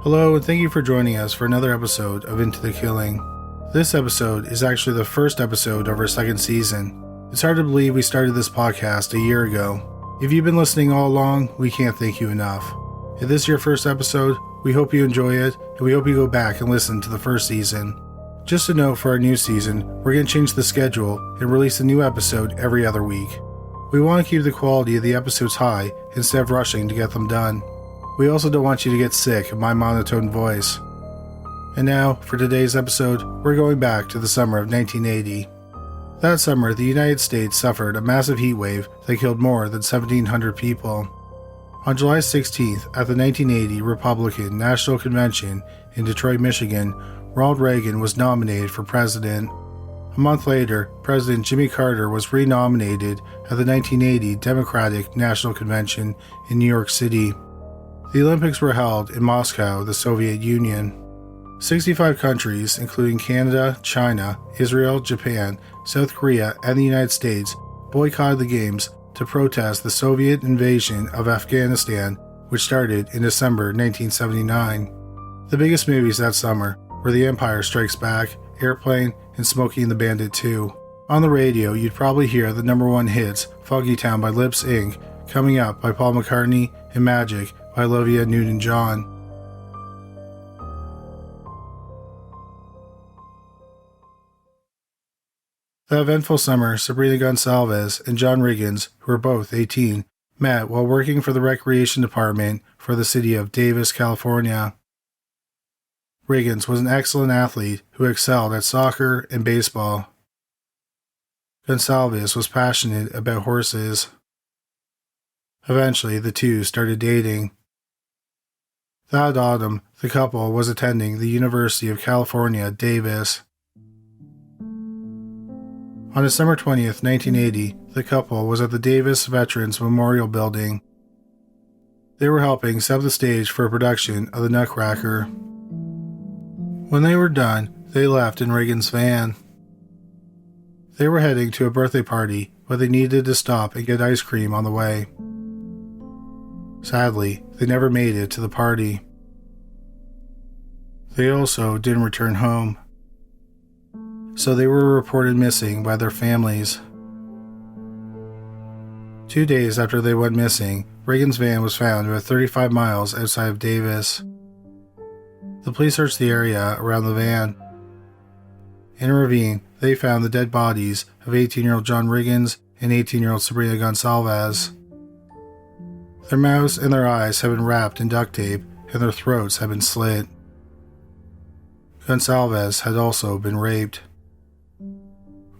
Hello, and thank you for joining us for another episode of Into the Killing. This episode is actually the first episode of our second season. It's hard to believe we started this podcast a year ago. If you've been listening all along, we can't thank you enough. If this is your first episode, we hope you enjoy it, and we hope you go back and listen to the first season. Just a note for our new season, we're going to change the schedule and release a new episode every other week. We want to keep the quality of the episodes high instead of rushing to get them done. We also don't want you to get sick of my monotone voice. And now, for today's episode, we're going back to the summer of 1980. That summer, the United States suffered a massive heat wave that killed more than 1,700 people. On July 16th, at the 1980 Republican National Convention in Detroit, Michigan, Ronald Reagan was nominated for president. A month later, President Jimmy Carter was renominated at the 1980 Democratic National Convention in New York City. The Olympics were held in Moscow, the Soviet Union. 65 countries, including Canada, China, Israel, Japan, South Korea, and the United States, boycotted the Games to protest the Soviet invasion of Afghanistan, which started in December 1979. The biggest movies that summer were The Empire Strikes Back, Airplane, and Smokey and the Bandit 2. On the radio, you'd probably hear the number one hits, Foggy Town by Lips Inc., Coming Up by Paul McCartney, and Magic by Olivia Newton-John. That eventful summer, Sabrina Gonsalves and John Riggins, who were both 18, met while working for the Recreation Department for the city of Davis, California. Riggins was an excellent athlete who excelled at soccer and baseball. Gonsalves was passionate about horses. Eventually, the two started dating. That autumn, the couple was attending the University of California, Davis. On December 20th, 1980, the couple was at the Davis Veterans Memorial Building. They were helping set the stage for a production of The Nutcracker. When they were done, they left in Reagan's van. They were heading to a birthday party, but they needed to stop and get ice cream on the way. Sadly, they never made it to the party. They also didn't return home, so they were reported missing by their families. 2 days after they went missing, Reagan's van was found about 35 miles outside of Davis. The police searched the area around the van. In a ravine, they found the dead bodies of 18-year-old John Riggins and 18-year-old Sabrina Gonsalves. Their mouths and their eyes had been wrapped in duct tape, and their throats had been slit. Gonsalves had also been raped.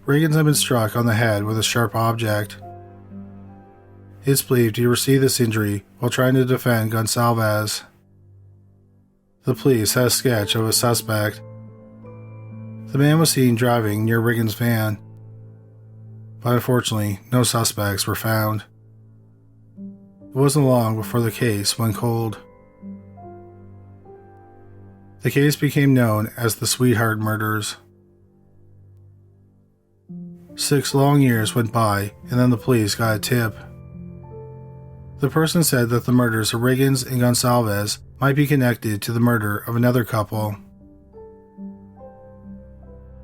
Riggins had been struck on the head with a sharp object. It's believed he received this injury while trying to defend Gonsalves. The police had a sketch of a suspect. The man was seen driving near Riggins' van, but unfortunately, no suspects were found. It wasn't long before the case went cold. The case became known as the Sweetheart Murders. 6 long years went by, and then the police got a tip. The person said that the murders of Riggins and Gonsalves might be connected to the murder of another couple.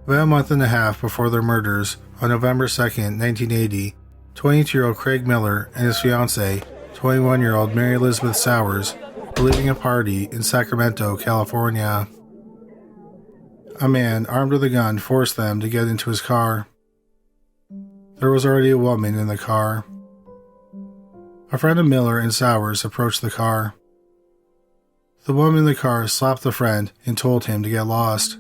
About a month and a half before their murders, on November 2nd, 1980, 22-year-old Craig Miller and his fiancée, 21-year-old Mary Elizabeth Sowers, were leaving a party in Sacramento, California. A man armed with a gun forced them to get into his car. There was already a woman in the car. A friend of Miller and Sowers approached the car. The woman in the car slapped the friend and told him to get lost.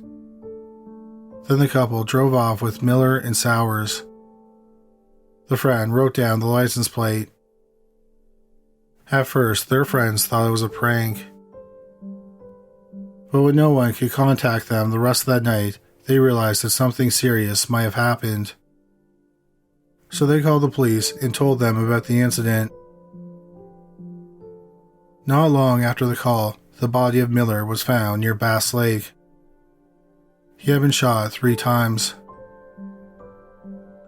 Then the couple drove off with Miller and Sowers. The friend wrote down the license plate. At first, their friends thought it was a prank. But when no one could contact them the rest of that night, they realized that something serious might have happened. So they called the police and told them about the incident. Not long after the call, the body of Miller was found near Bass Lake. He had been shot 3 times.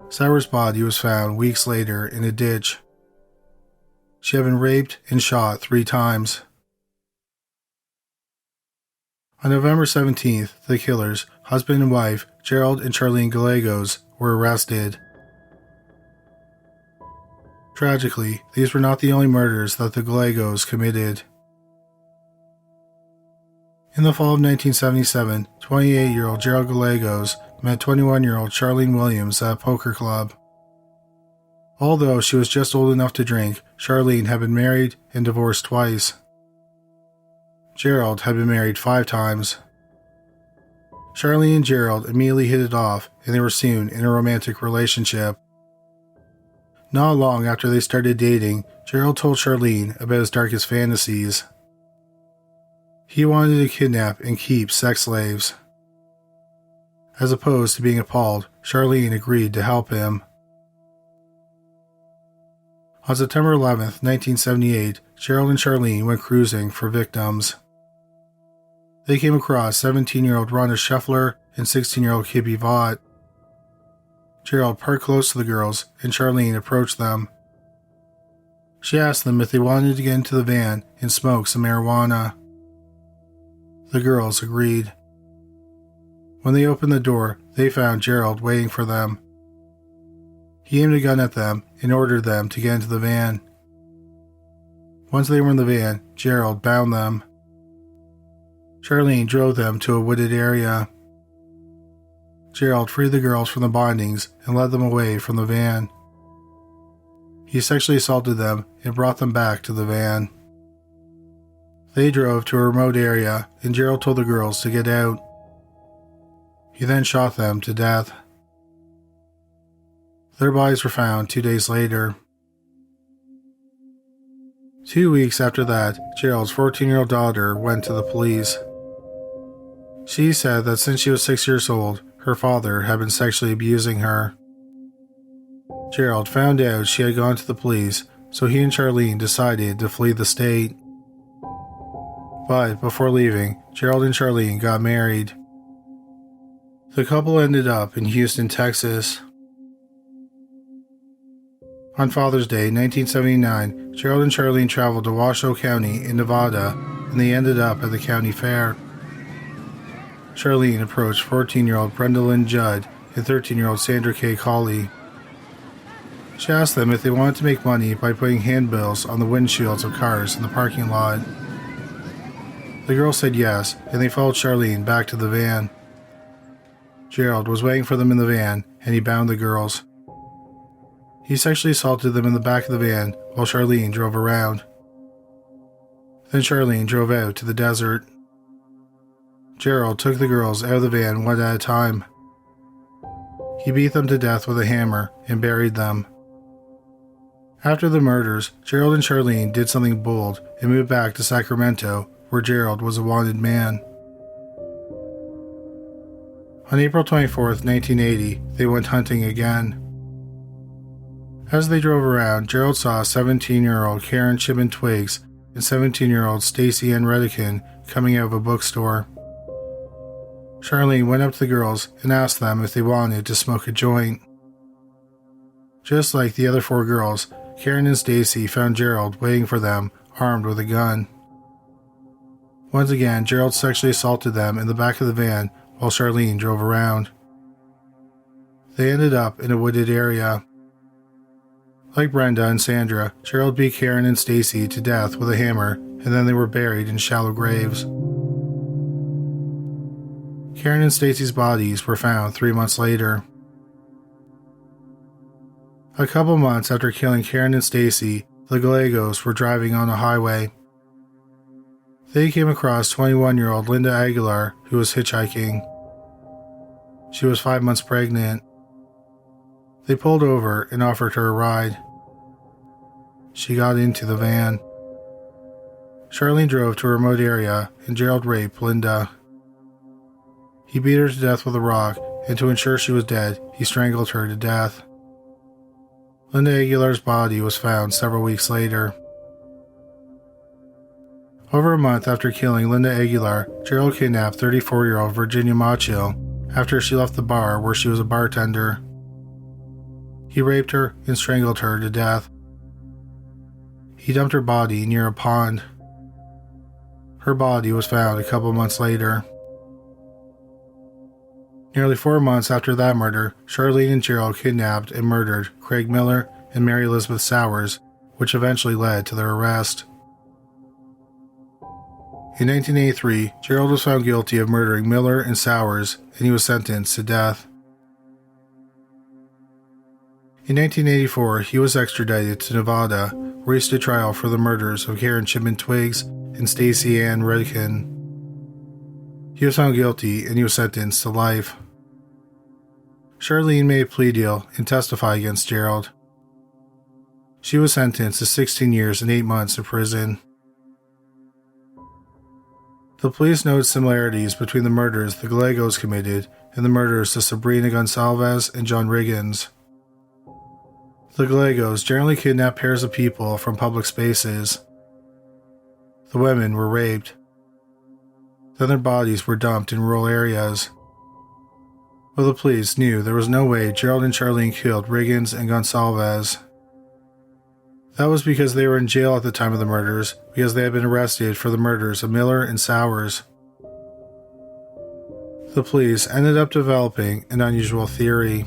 Sowers' body was found weeks later in a ditch. She had been raped and shot 3 times. On November 17th, the killers, husband and wife, Gerald and Charlene Gallegos, were arrested. Tragically, these were not the only murders that the Gallegos committed. In the fall of 1977, 28-year-old Gerald Gallegos met 21-year-old Charlene Williams at a poker club. Although she was just old enough to drink, Charlene had been married and divorced twice. Gerald had been married 5 times. Charlene and Gerald immediately hit it off, and they were soon in a romantic relationship. Not long after they started dating, Gerald told Charlene about his darkest fantasies. He wanted to kidnap and keep sex slaves. As opposed to being appalled, Charlene agreed to help him. On September 11, 1978, Gerald and Charlene went cruising for victims. They came across 17-year-old Rhonda Scheffler and 16-year-old Kippy Vaught. Gerald parked close to the girls, and Charlene approached them. She asked them if they wanted to get into the van and smoke some marijuana. The girls agreed. When they opened the door, they found Gerald waiting for them. He aimed a gun at them and ordered them to get into the van. Once they were in the van, Gerald bound them. Charlene drove them to a wooded area. Gerald freed the girls from the bindings and led them away from the van. He sexually assaulted them and brought them back to the van. They drove to a remote area, and Gerald told the girls to get out. He then shot them to death. Their bodies were found 2 days later. 2 weeks after that, Gerald's 14-year-old daughter went to the police. She said that since she was 6 years old, her father had been sexually abusing her. Gerald found out she had gone to the police, so he and Charlene decided to flee the state. But before leaving, Gerald and Charlene got married. The couple ended up in Houston, Texas. On Father's Day 1979, Gerald and Charlene traveled to Washoe County in Nevada, and they ended up at the county fair. Charlene approached 14-year-old Brenda Lynn Judd and 13-year-old Sandra K. Colley. She asked them if they wanted to make money by putting handbills on the windshields of cars in the parking lot. The girls said yes, and they followed Charlene back to the van. Gerald was waiting for them in the van, and he bound the girls. He sexually assaulted them in the back of the van while Charlene drove around. Then Charlene drove out to the desert. Gerald took the girls out of the van one at a time. He beat them to death with a hammer and buried them. After the murders, Gerald and Charlene did something bold and moved back to Sacramento, where Gerald was a wanted man. On April 24, 1980, they went hunting again. As they drove around, Gerald saw 17-year-old Karen Chibin Twiggs and 17-year-old Stacy Ann Redican coming out of a bookstore. Charlene went up to the girls and asked them if they wanted to smoke a joint. Just like the other 4 girls, Karen and Stacy found Gerald waiting for them, armed with a gun. Once again, Gerald sexually assaulted them in the back of the van while Charlene drove around. They ended up in a wooded area. Like Brenda and Sandra, Gerald beat Karen and Stacy to death with a hammer, and then they were buried in shallow graves. Karen and Stacy's bodies were found 3 months later. A couple months after killing Karen and Stacy, the Gallegos were driving on a highway. They came across 21-year-old Linda Aguilar, who was hitchhiking. She was 5 months pregnant. They pulled over and offered her a ride. She got into the van. Charlene drove to a remote area, and Gerald raped Linda. He beat her to death with a rock, and to ensure she was dead, he strangled her to death. Linda Aguilar's body was found several weeks later. Over a month after killing Linda Aguilar, Gerald kidnapped 34-year-old Virginia Macho after she left the bar where she was a bartender. He raped her and strangled her to death. He dumped her body near a pond. Her body was found a couple months later. Nearly 4 months after that murder, Charlene and Gerald kidnapped and murdered Craig Miller and Mary Elizabeth Sowers, which eventually led to their arrest. In 1983, Gerald was found guilty of murdering Miller and Sowers, and he was sentenced to death. In 1984, he was extradited to Nevada, where he stood trial for the murders of Karen Chipman Twiggs and Stacey Ann Riggins. He was found guilty and he was sentenced to life. Charlene made a plea deal and testified against Gerald. She was sentenced to 16 years and 8 months in prison. The police noted similarities between the murders the Gallegos committed and the murders of Sabrina Gonsalves and John Riggins. The Gallegos generally kidnapped pairs of people from public spaces. The women were raped. Then their bodies were dumped in rural areas. But the police knew there was no way Gerald and Charlene killed Riggins and Gonsalves. That was because they were in jail at the time of the murders, because they had been arrested for the murders of Miller and Sowers. The police ended up developing an unusual theory.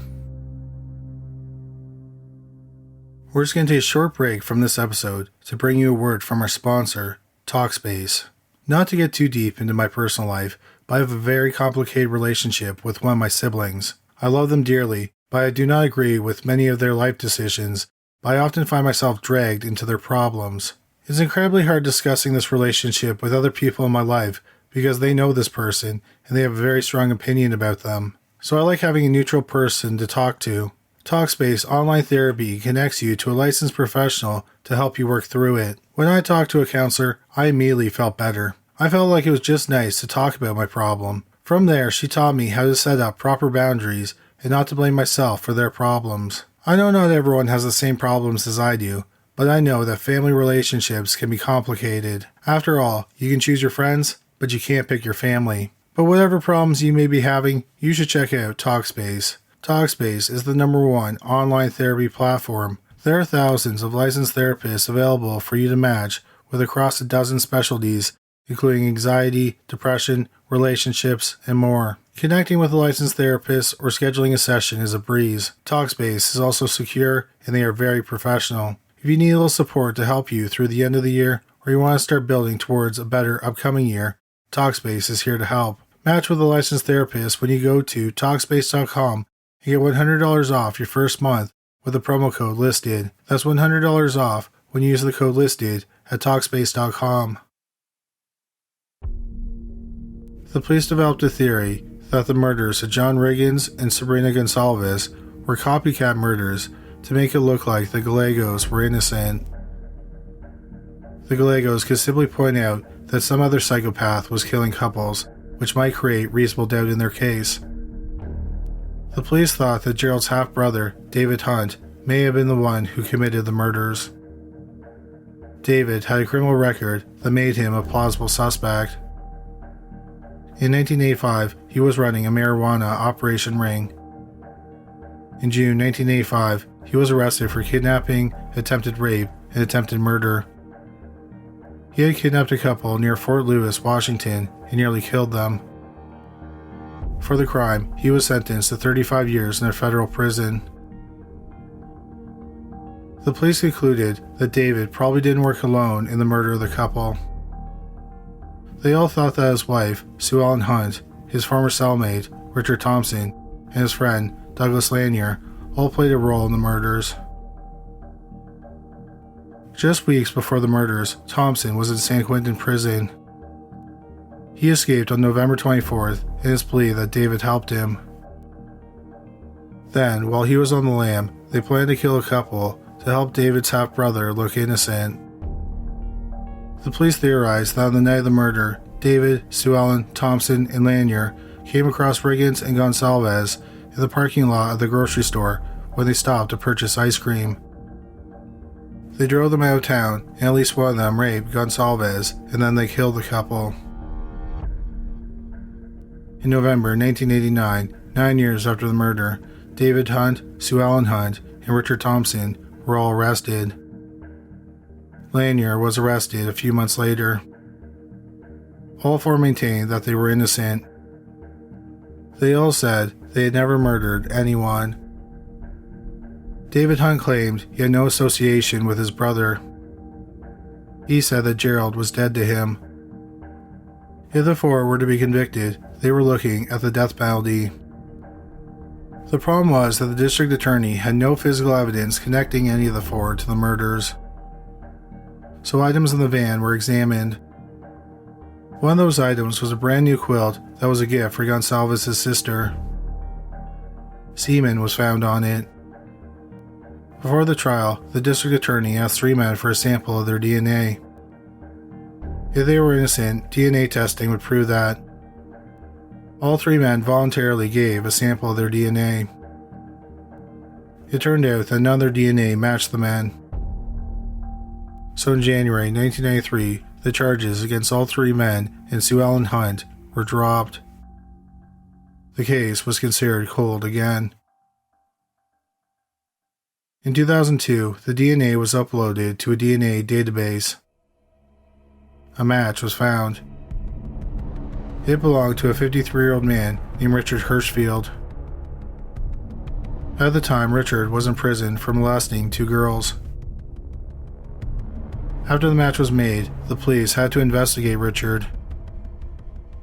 We're just going to take a short break from this episode to bring you a word from our sponsor, Talkspace. Not to get too deep into my personal life, but I have a very complicated relationship with one of my siblings. I love them dearly, but I do not agree with many of their life decisions, but I often find myself dragged into their problems. It's incredibly hard discussing this relationship with other people in my life because they know this person and they have a very strong opinion about them. So I like having a neutral person to talk to. Talkspace Online Therapy connects you to a licensed professional to help you work through it. When I talked to a counselor, I immediately felt better. I felt like it was just nice to talk about my problem. From there, she taught me how to set up proper boundaries and not to blame myself for their problems. I know not everyone has the same problems as I do, but I know that family relationships can be complicated. After all, you can choose your friends, but you can't pick your family. But whatever problems you may be having, you should check out Talkspace. Talkspace is the #1 online therapy platform. There are thousands of licensed therapists available for you to match with across a dozen specialties, including anxiety, depression, relationships, and more. Connecting with a licensed therapist or scheduling a session is a breeze. Talkspace is also secure and they are very professional. If you need a little support to help you through the end of the year or you want to start building towards a better upcoming year, Talkspace is here to help. Match with a licensed therapist when you go to Talkspace.com and get $100 off your first month with the promo code listed. That's $100 off when you use the code listed at Talkspace.com. The police developed a theory that the murders of John Riggins and Sabrina Gonsalves were copycat murders to make it look like the Gallegos were innocent. The Gallegos could simply point out that some other psychopath was killing couples, which might create reasonable doubt in their case. The police thought that Gerald's half-brother, David Hunt, may have been the one who committed the murders. David had a criminal record that made him a plausible suspect. In 1985, he was running a marijuana operation ring. In June 1985, he was arrested for kidnapping, attempted rape, and attempted murder. He had kidnapped a couple near Fort Lewis, Washington, and nearly killed them. For the crime, he was sentenced to 35 years in a federal prison. The police concluded that David probably didn't work alone in the murder of the couple. They all thought that his wife, Sue Ellen Hunt, his former cellmate, Richard Thompson, and his friend, Douglas Lanier, all played a role in the murders. Just weeks before the murders, Thompson was in San Quentin prison. He escaped on November 24th in his plea that David helped him. Then, while he was on the lam, they planned to kill a couple to help David's half-brother look innocent. The police theorized that on the night of the murder, David, Sue Ellen, Thompson, and Lanier came across Riggins and Gonsalves in the parking lot of the grocery store when they stopped to purchase ice cream. They drove them out of town, and at least one of them raped Gonsalves, and then they killed the couple. In November 1989, 9 years after the murder, David Hunt, Sue Ellen Hunt, and Richard Thompson were all arrested. Lanier was arrested a few months later. All four maintained that they were innocent. They all said they had never murdered anyone. David Hunt claimed he had no association with his brother. He said that Gerald was dead to him. If the four were to be convicted, they were looking at the death penalty. The problem was that the district attorney had no physical evidence connecting any of the four to the murders. So items in the van were examined. One of those items was a brand new quilt that was a gift for Gonsalves' sister. Semen was found on it. Before the trial, the district attorney asked 3 men for a sample of their DNA. If they were innocent, DNA testing would prove that. All 3 men voluntarily gave a sample of their DNA. It turned out that none of their DNA matched the men. So in January 1993, the charges against all 3 men and Sue Ellen Hunt were dropped. The case was considered cold again. In 2002, the DNA was uploaded to a DNA database. A match was found. It belonged to a 53-year-old man named Richard Hirschfield. At the time, Richard was in prison for molesting 2 girls. After the match was made, the police had to investigate Richard.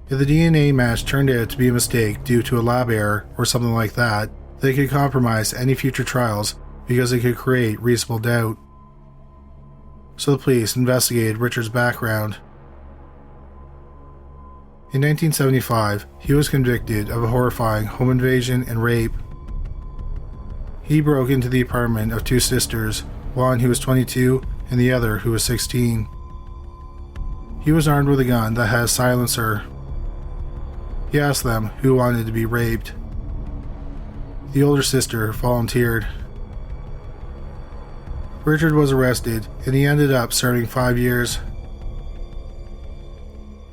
If the DNA match turned out to be a mistake due to a lab error or something like that, they could compromise any future trials because it could create reasonable doubt. So the police investigated Richard's background. In 1975, he was convicted of a horrifying home invasion and rape. He broke into the apartment of 2 sisters, one who was 22 and the other who was 16. He was armed with a gun that had a silencer. He asked them who wanted to be raped. The older sister volunteered. Richard was arrested and he ended up serving 5 years.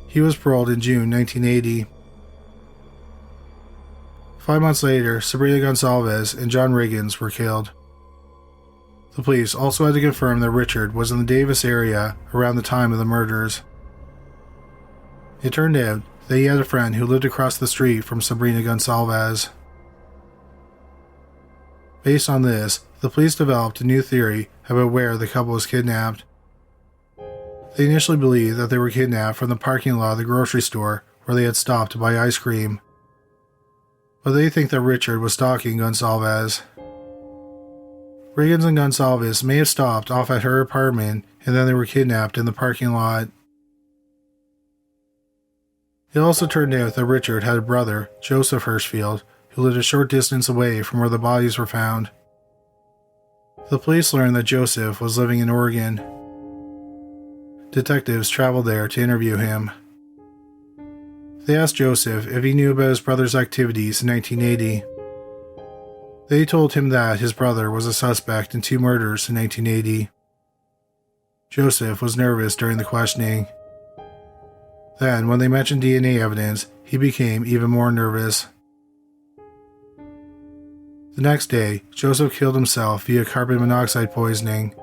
He was paroled in June 1980. 5 months later, Sabrina Gonsalves and John Riggins were killed. The police also had to confirm that Richard was in the Davis area around the time of the murders. It turned out that he had a friend who lived across the street from Sabrina Gonsalves. Based on this, the police developed a new theory about where the couple was kidnapped. They initially believed that they were kidnapped from the parking lot of the grocery store where they had stopped to buy ice cream. But they think that Richard was stalking Gonsalves. Riggins and Gonsalves may have stopped off at her apartment and then they were kidnapped in the parking lot. It also turned out that Richard had a brother, Joseph Hirschfield, who lived a short distance away from where the bodies were found. The police learned that Joseph was living in Oregon. Detectives traveled there to interview him. They asked Joseph if he knew about his brother's activities in 1980. They told him that his brother was a suspect in 2 murders in 1980. Joseph was nervous during the questioning. Then, when they mentioned DNA evidence, he became even more nervous. The next day, Joseph killed himself via carbon monoxide poisoning.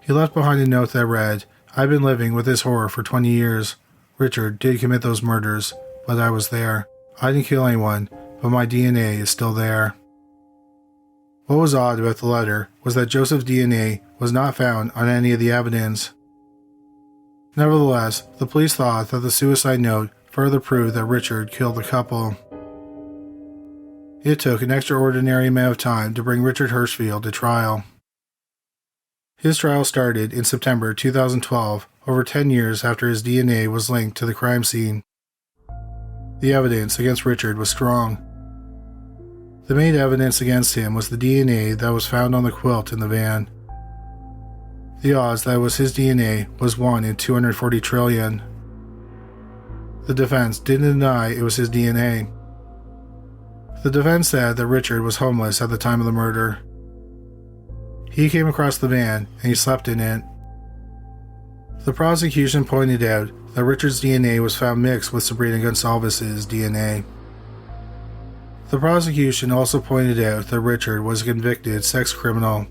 He left behind a note that read, "I've been living with this horror for 20 years. Richard did commit those murders, but I was there. I didn't kill anyone, but my DNA is still there." What was odd about the letter was that Joseph's DNA was not found on any of the evidence. Nevertheless, the police thought that the suicide note further proved that Richard killed the couple. It took an extraordinary amount of time to bring Richard Hirschfield to trial. His trial started in September 2012, over 10 years after his DNA was linked to the crime scene. The evidence against Richard was strong. The main evidence against him was the DNA that was found on the quilt in the van. The odds that it was his DNA was 1 in 240 trillion. The defense didn't deny it was his DNA. The defense said that Richard was homeless at the time of the murder. He came across the van and he slept in it. The prosecution pointed out that Richard's DNA was found mixed with Sabrina Gonsalves' DNA. The prosecution also pointed out that Richard was a convicted sex criminal.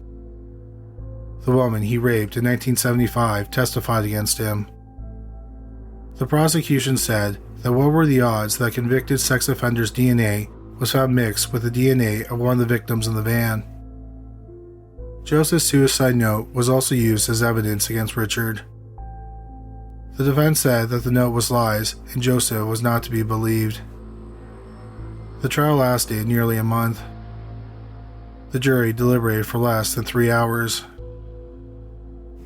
The woman he raped in 1975 testified against him. The prosecution said that what were the odds that convicted sex offender's DNA was found mixed with the DNA of one of the victims in the van. Joseph's suicide note was also used as evidence against Richard. The defense said that the note was lies and Joseph was not to be believed. The trial lasted nearly a month. The jury deliberated for less than 3 hours.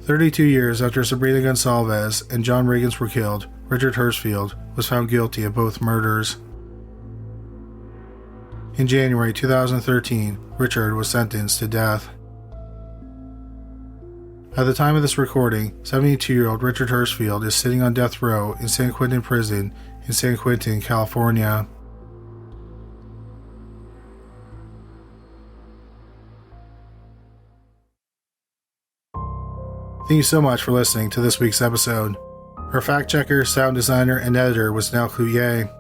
32 years after Sabrina Gonsalves and John Riggins were killed, Richard Hirschfield was found guilty of both murders. In January 2013, Richard was sentenced to death. At the time of this recording, 72-year-old Richard Hirschfield is sitting on death row in San Quentin Prison in San Quentin, California. Thank you so much for listening to this week's episode. Our fact checker, sound designer, and editor was Nell Coulier.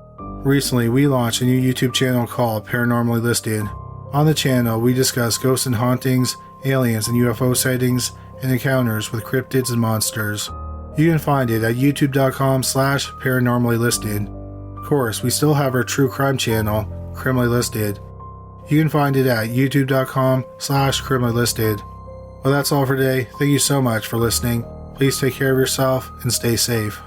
Recently, we launched a new YouTube channel called Paranormally Listed. On the channel, we discuss ghosts and hauntings, aliens and UFO sightings, and encounters with cryptids and monsters. You can find it at youtube.com/paranormallylisted. Of course, we still have our true crime channel, Criminally Listed. You can find it at youtube.com/criminallylisted. Well, that's all for today. Thank you so much for listening. Please take care of yourself and stay safe.